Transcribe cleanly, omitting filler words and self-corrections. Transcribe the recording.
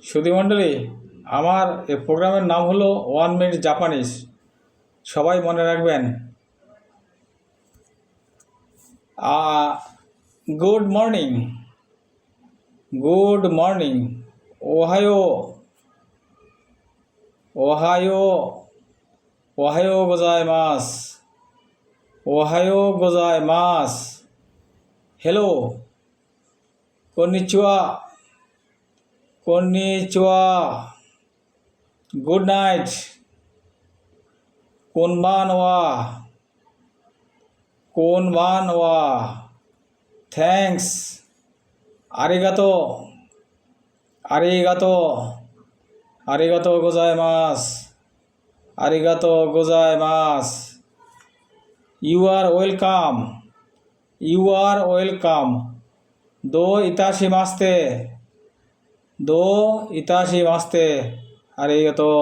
সুধীমণ্ডলী, আমার এই প্রোগ্রামের নাম হলো 1 মিনিট জাপানিজ। সবাই মনে রাখবেন। গুড মর্নিং, গুড মর্নিং, ওহায়ো, ওহায়ো, ওহায়ো গোজাইমাস, ওহায়ো গোজাইমাস। হ্যালো, কন্নিচিওয়া, কন্নিচিওয়া। গুড নাইট, কোনবানওয়া, কোনবানওয়া। থ্যাংকস, আরিগাতো, আরিগাতো, আরিগাতো গোজাইমাস, আরিগাতো গোজাইমাস। You are welcome, you are welcome. দো ইতাশিমাস্তে, দো ইতাশিমাস্তে। আরিগাতো।